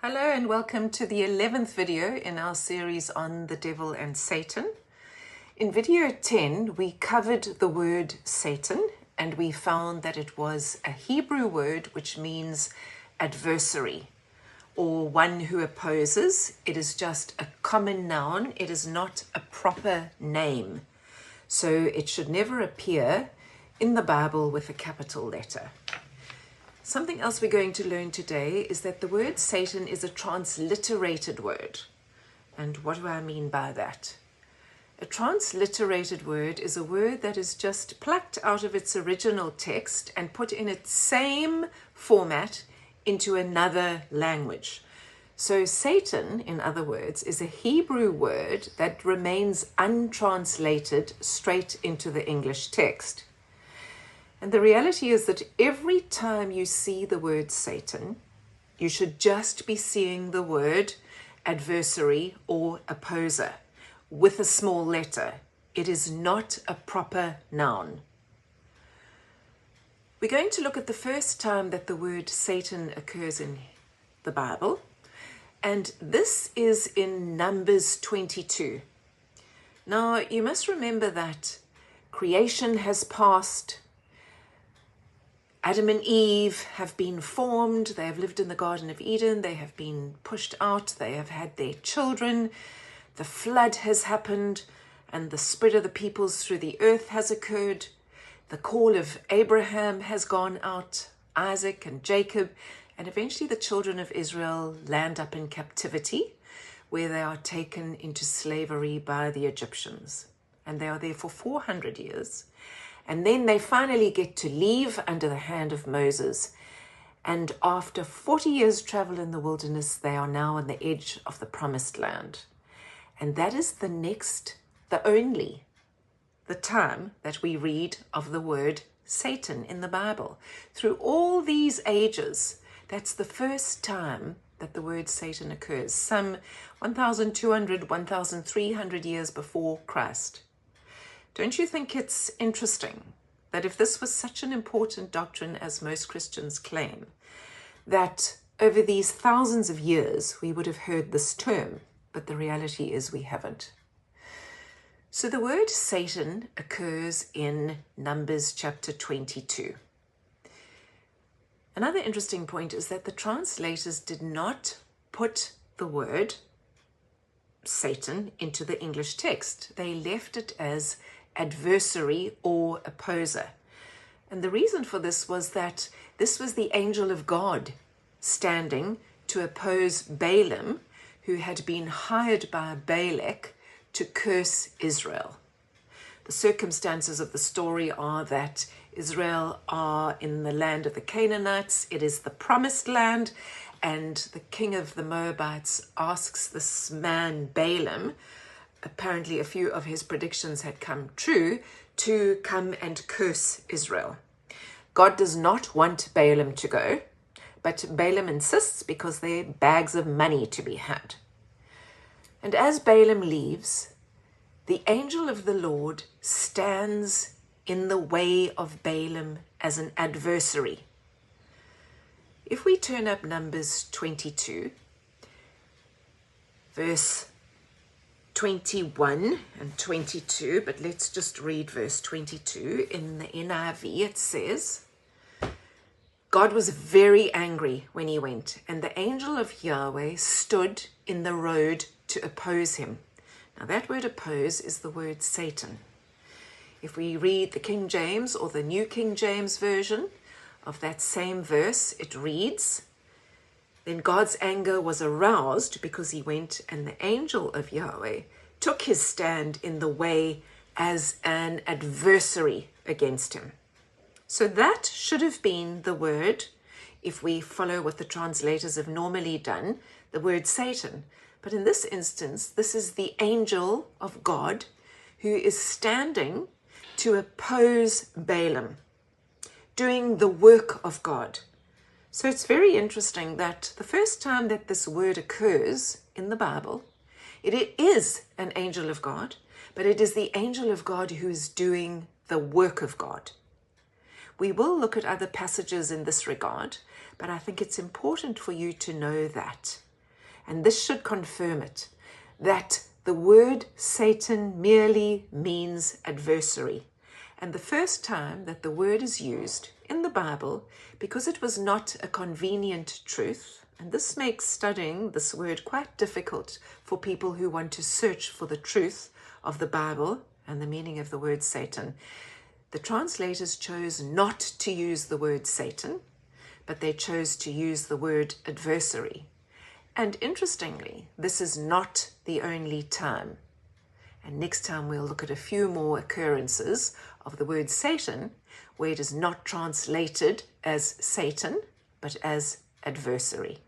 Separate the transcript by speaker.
Speaker 1: Hello and welcome to the 11th video in our series on the devil and Satan. In video 10, we covered the word Satan and we found that it was a Hebrew word which means adversary or one who opposes. It is just a common noun. It is not a proper name. So it should never appear in the Bible with a capital letter. Something else we're going to learn today is that the word Satan is a transliterated word. And what do I mean by that? A transliterated word is a word that is just plucked out of its original text and put in its same format into another language. So Satan, in other words, is a Hebrew word that remains untranslated straight into the English text. And the reality is that every time you see the word Satan, you should just be seeing the word adversary or opposer with a small letter. It is not a proper noun. We're going to look at the first time that the word Satan occurs in the Bible, and this is in Numbers 22. Now, you must remember that creation has passed. Adam and Eve have been formed, they have lived in the Garden of Eden, they have been pushed out, they have had their children, the flood has happened, and the spread of the peoples through the earth has occurred. The call of Abraham has gone out, Isaac and Jacob, and eventually the children of Israel land up in captivity, where they are taken into slavery by the Egyptians. And they are there for 400 years. And then they finally get to leave under the hand of Moses. And after 40 years travel in the wilderness, they are now on the edge of the promised land. And that is the time that we read of the word Satan in the Bible. Through all these ages, that's the first time that the word Satan occurs, some 1,200, 1,300 years before Christ. Don't you think it's interesting that if this was such an important doctrine as most Christians claim, that over these thousands of years we would have heard this term, but the reality is we haven't. So the word Satan occurs in Numbers chapter 22. Another interesting point is that the translators did not put the word Satan into the English text. They left it as adversary or opposer. And the reason for this was that this was the angel of God standing to oppose Balaam, who had been hired by Balak to curse Israel. The circumstances of the story are that Israel are in the land of the Canaanites. It is the promised land, and the king of the Moabites asks this man Balaam, apparently a few of his predictions had come true, to come and curse Israel. God does not want Balaam to go, but Balaam insists because there are bags of money to be had. And as Balaam leaves, the angel of the Lord stands in the way of Balaam as an adversary. If we turn up Numbers 22, verse 21 and 22, but let's just read verse 22. In the NIV, it says, God was very angry when he went, and the angel of Yahweh stood in the road to oppose him. Now that word oppose is the word Satan. If we read the King James or the New King James Version of that same verse, it reads, then God's anger was aroused because he went, and the angel of Yahweh took his stand in the way as an adversary against him. So that should have been the word, if we follow what the translators have normally done, the word Satan. But in this instance, this is the angel of God who is standing to oppose Balaam, doing the work of God. So it's very interesting that the first time that this word occurs in the Bible, it is an angel of God, but it is the angel of God who is doing the work of God. We will look at other passages in this regard, but I think it's important for you to know that And this should confirm it, that the word Satan merely means adversary. And the first time that the word is used in the Bible, because it was not a convenient truth, and this makes studying this word quite difficult for people who want to search for the truth of the Bible and the meaning of the word Satan. The translators chose not to use the word Satan, but they chose to use the word adversary. And interestingly, this is not the only time. And next time we'll look at a few more occurrences of the word Satan, where it is not translated as Satan, but as adversary.